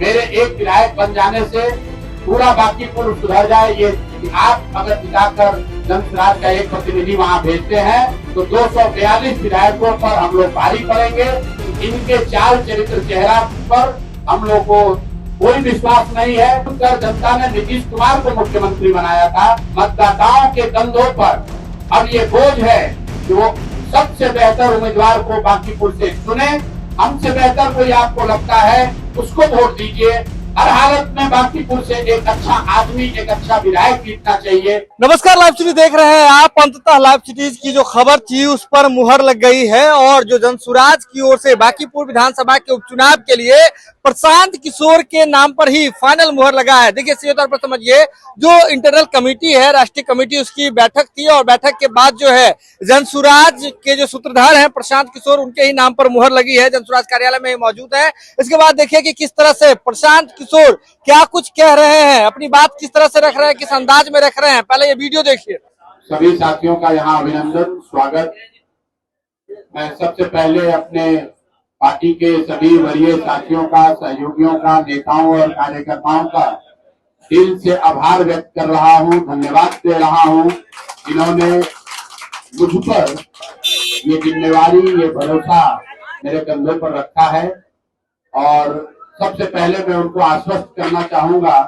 मेरे एक विधायक बन जाने से पूरा बांकीपुर सुधर जाए। ये आप अगर जिताकर जन स्वराज का एक प्रतिनिधि वहां भेजते हैं तो 242 विधायकों पर हम लोग भारी पड़ेंगे। इनके चाल चरित्र चेहरा पर हम लोग को कोई विश्वास नहीं है। उत्तर जनता ने नीतीश कुमार को मुख्यमंत्री बनाया था। मतदाताओं के कंधों पर अब ये बोझ है कि वो सबसे बेहतर उम्मीदवार को बांकीपुर से चुने। हमसे बेहतर कोई आपको लगता है उसको वोट दीजिए। हर हालत में बांकीपुर से एक अच्छा आदमी, एक अच्छा विधायक जीतना चाहिए। नमस्कार, लाइव सिटी देख रहे हैं आप। अंततः लाइव सिटीज की जो खबर थी उस पर मुहर लग गई है और जो जनसुराज की ओर से बांकीपुर विधानसभा के उपचुनाव के लिए प्रशांत किशोर के नाम पर ही फाइनल मुहर लगा है। देखिए, सीधे तौर पर समझिए, जो इंटरनल कमेटी है, राष्ट्रीय कमेटी, उसकी बैठक थी और बैठक के बाद जो है जनसुराज के जो सूत्रधार हैं प्रशांत किशोर, उनके ही नाम पर मुहर लगी है। जनसुराज कार्यालय में मौजूद है। इसके बाद देखिए कि किस तरह से प्रशांत किशोर क्या कुछ कह रहे हैं, अपनी बात किस तरह से रख रहे हैं, किस अंदाज में रख रहे हैं। पहले ये वीडियो देखिए। सभी साथियों का यहाँ अभिनंदन, स्वागत। मैं सबसे पहले अपने पार्टी के सभी वरीय साथियों का, सहयोगियों का, नेताओं और कार्यकर्ताओं का दिल से आभार व्यक्त कर रहा हूँ, धन्यवाद दे रहा हूँ। जिन्होंने मुझ पर ये जिम्मेवारी, ये भरोसा मेरे कंधों पर रखा है। और सबसे पहले मैं उनको आश्वस्त करना चाहूंगा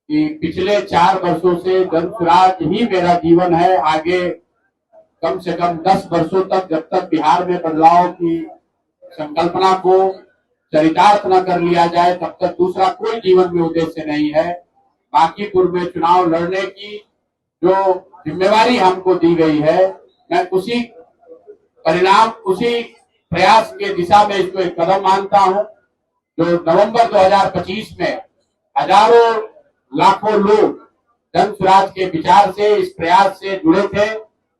कि पिछले 4 वर्षों से जनसुराज ही मेरा जीवन है। आगे कम से कम 10 वर्षों तक, जब तक बिहार में बदलाव की संकल्पना को चरितार्थ न कर लिया जाए, तब तक दूसरा कोई जीवन में उद्देश्य नहीं है। बांकीपुर में चुनाव लड़ने की जो जिम्मेवारी हमको दी गई है, मैं उसी परिणाम, उसी प्रयास के दिशा में इसको एक कदम मानता हूँ। जो नवंबर 2025 में हजारों लाखों लोग जनसुराज के विचार से, इस प्रयास से जुड़े थे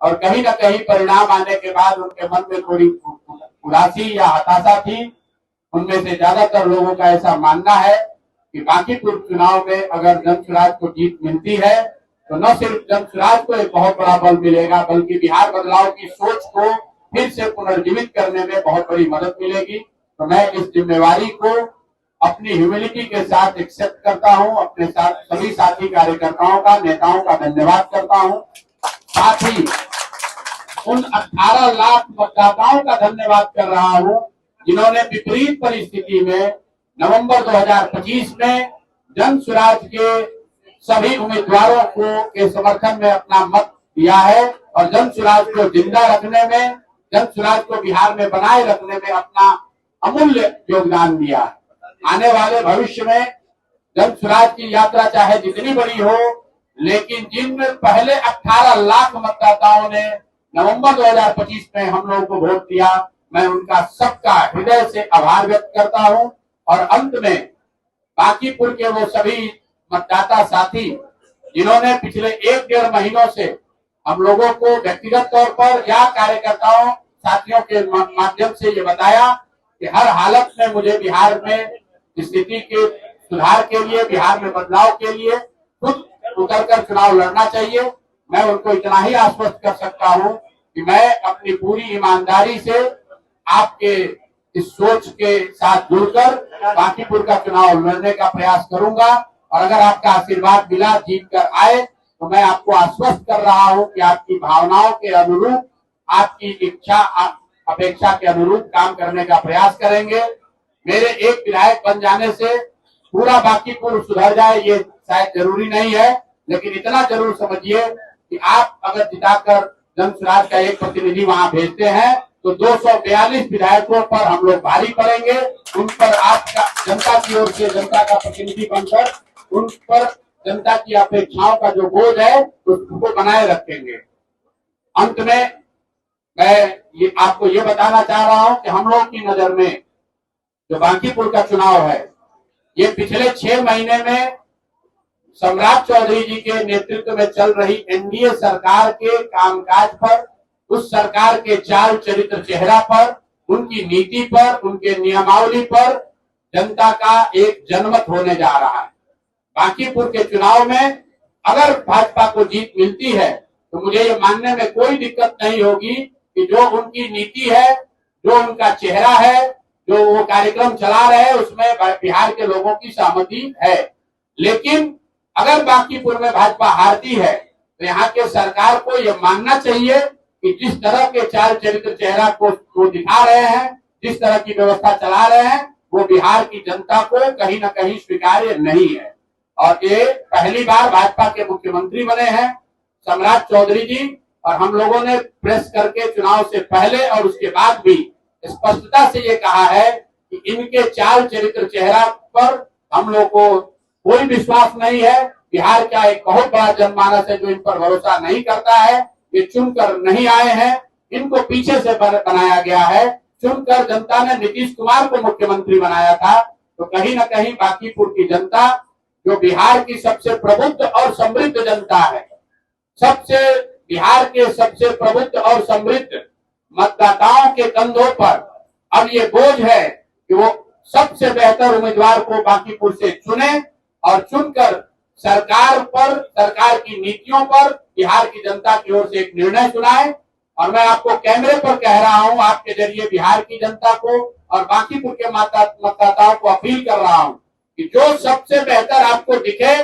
और कहीं न कहीं परिणाम आने के बाद उनके मन में थोड़ी उदासी या हताशा थी। उनमें से ज्यादातर लोगों का ऐसा मानना है कि बांकीपुर चुनाव में अगर जनसुराज को जीत मिलती है तो न सिर्फ जनसुराज को एक बहुत बड़ा बल मिलेगा, बल्कि बिहार बदलाव की सोच को फिर से पुनर्जीवित करने में बहुत बड़ी मदद मिलेगी। तो मैं इस जिम्मेवारी को अपनी ह्यूमिलिटी के साथ एक्सेप्ट करता हूं। अपने साथ सभी साथी कार्यकर्ताओं का, नेताओं का धन्यवाद करता हूं। साथ ही उन 18 लाख मतदाताओं का धन्यवाद कर रहा हूं जिन्होंने विपरीत परिस्थिति में नवंबर 2025 में जनसुराज के सभी उम्मीदवारों के समर्थन में अपना मत दिया है और जनसुराज को जिंदा रखने में, जनसुराज को बिहार में बनाए रखने में अपना अमूल्य योगदान दिया। आने वाले भविष्य में जनसुराज की यात्रा चाहे जितनी बड़ी हो, लेकिन जिन पहले 18 लाख मतदाताओं ने नवंबर 2025 में हम लोगों को वोट दिया, मैं उनका सबका हृदय से आभार व्यक्त करता हूं। और अंत में बांकीपुर के वो सभी मतदाता साथी जिन्होंने पिछले 1-1.5 महीनों से हम लोगों को व्यक्तिगत तौर पर या कार्यकर्ताओं साथियों के माध्यम से ये बताया कि हर हालत में मुझे बिहार में स्थिति के सुधार के लिए, बिहार में बदलाव के लिए खुद उतरकर चुनाव लड़ना चाहिए। मैं उनको इतना ही आश्वस्त कर सकता हूं कि मैं अपनी पूरी ईमानदारी से आपके इस सोच के साथ जुड़कर बांकीपुर का चुनाव लड़ने का प्रयास करूंगा। और अगर आपका आशीर्वाद मिला, जीत कर आए, तो मैं आपको आश्वस्त कर रहा हूं कि आपकी भावनाओं के अनुरूप, आपकी इच्छा अपेक्षा के अनुरूप काम करने का प्रयास करेंगे। मेरे एक विधायक बन जाने से पूरा बांकीपुर सुधर जाए ये शायद जरूरी नहीं है, लेकिन इतना जरूर समझिए कि आप अगर जिताकर जनसुराज का एक प्रतिनिधि वहां भेजते हैं तो 242 विधायकों पर हम लोग भारी पड़ेंगे। उन पर आपका जनता की ओर से, जनता का प्रतिनिधि बनकर उन पर जनता की अपेक्षाओं का जो बोझ है उसको बनाए रखेंगे। अंत में मैं आपको ये बताना चाह रहा हूं कि हम लोग की नजर में जो बांकीपुर का चुनाव है, ये पिछले 6 महीने में सम्राट चौधरी जी के नेतृत्व में चल रही एनडीए सरकार के कामकाज पर, उस सरकार के चाल चरित्र चेहरा पर, उनकी नीति पर, उनके नियमावली पर जनता का एक जनमत होने जा रहा है। बांकीपुर के चुनाव में अगर भाजपा को जीत मिलती है तो मुझे ये मानने में कोई दिक्कत नहीं होगी कि जो उनकी नीति है, जो उनका चेहरा है, जो वो कार्यक्रम चला रहे हैं उसमें बिहार के लोगों की सहमति है। लेकिन अगर बांकीपुर में भाजपा हारती है तो यहाँ के सरकार को यह मानना चाहिए कि जिस तरह के चाल चरित्र चेहरा को दिखा रहे हैं, जिस तरह की व्यवस्था चला रहे हैं, वो बिहार की जनता को कहीं न कहीं स्वीकार्य नहीं है। और ये पहली बार भाजपा के मुख्यमंत्री बने हैं सम्राट चौधरी जी, और हम लोगों ने प्रेस करके चुनाव से पहले और उसके बाद भी स्पष्टता से ये कहा है कि इनके चाल चरित्र चेहरा पर हम लोग को कोई विश्वास नहीं है। बिहार का एक बहुत बड़ा जनमानस है जो इन पर भरोसा नहीं करता है। ये चुनकर नहीं आए हैं, इनको पीछे से बनाया गया है। चुनकर जनता ने नीतीश कुमार को मुख्यमंत्री बनाया था। तो कहीं न कहीं बांकीपुर की जनता, जो बिहार की सबसे प्रबुद्ध और समृद्ध जनता है, बिहार के सबसे प्रबुद्ध और समृद्ध मतदाताओं के कंधों पर अब ये बोझ है कि वो सबसे बेहतर उम्मीदवार को बांकीपुर से चुने और चुनकर सरकार की नीतियों पर बिहार की जनता की ओर से एक निर्णय सुनाए। और मैं आपको कैमरे पर कह रहा हूं, आपके जरिए बिहार की जनता को और बांकीपुर के मतदाताओं को अपील कर रहा हूं कि जो सबसे बेहतर आपको दिखे,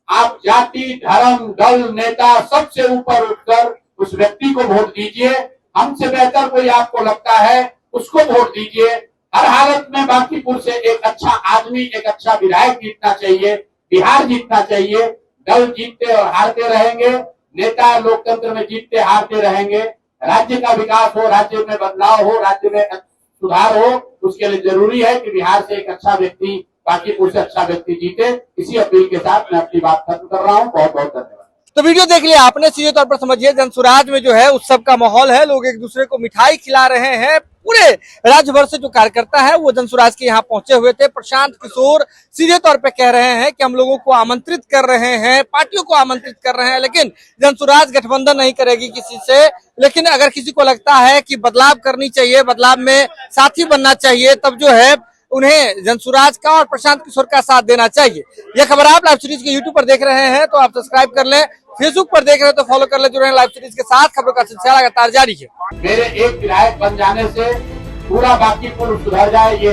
आप जाति, धर्म, दल, नेता सबसे ऊपर उठकर उस व्यक्ति को वोट दीजिए। हमसे बेहतर कोई आपको लगता है उसको वोट दीजिए। हर हालत में बांकीपुर से एक अच्छा आदमी, एक अच्छा विधायक जीतना चाहिए, बिहार जीतना चाहिए। दल जीतते और हारते रहेंगे, नेता लोकतंत्र में जीतते हारते रहेंगे। राज्य का विकास हो, राज्य में बदलाव हो, राज्य में सुधार हो, उसके लिए जरूरी है कि बिहार से एक अच्छा व्यक्ति, बांकीपुर से अच्छा व्यक्ति जीते। इसी अपील के साथ मैं अपनी बात खत्म कर रहा हूँ। बहुत बहुत धन्यवाद। तो वीडियो देख लिया आपने, सीधे तौर पर समझिए जनसुराज में जो है उत्सव का माहौल है, लोग एक दूसरे को मिठाई खिला रहे हैं। पूरे राज्य भर से जो कार्यकर्ता है वो जनसुराज के यहाँ पहुंचे हुए थे। प्रशांत किशोर सीधे तौर पे कह रहे हैं कि हम लोगों को आमंत्रित कर रहे हैं, पार्टियों को आमंत्रित कर रहे हैं, लेकिन जनसुराज गठबंधन नहीं करेगी किसी से। लेकिन अगर किसी को लगता है कि बदलाव करनी चाहिए, बदलाव में साथी बनना चाहिए, तब जो है उन्हें जनसुराज का और प्रशांत किशोर का साथ देना चाहिए। यह खबर आप लाइव सीरीज के यूट्यूब पर देख रहे हैं तो आप सब्सक्राइब कर लें, फेसबुक पर देख रहे हैं तो फॉलो कर ले। जुड़े लाइव सीरीज के साथ, खबरों का सिलसिला लगातार जारी है। मेरे एक विधायक बन जाने से पूरा बांकीपुर सुधर जाए, ये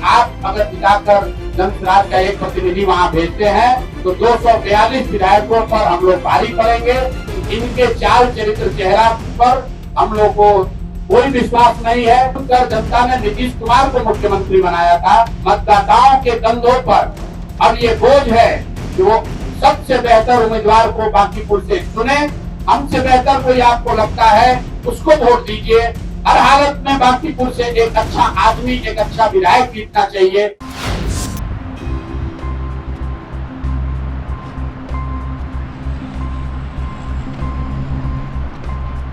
आप अगर दिखाकर जनसुराज का एक प्रतिनिधि वहाँ भेजते हैं तो 242 विधायकों पर हम लोग भारी पड़ेंगे। इनके चाल चरित्र चेहरा पर हम लोग को कोई विश्वास नहीं है। उनकर जनता ने नीतीश कुमार को मुख्यमंत्री बनाया था। मतदाताओं के कंधों पर अब ये बोझ है कि वो सबसे बेहतर उम्मीदवार को बांकीपुर से चुने। हमसे बेहतर कोई आपको लगता है उसको वोट दीजिए। हर हालत में बांकीपुर से एक अच्छा आदमी, एक अच्छा विधायक जीतना चाहिए।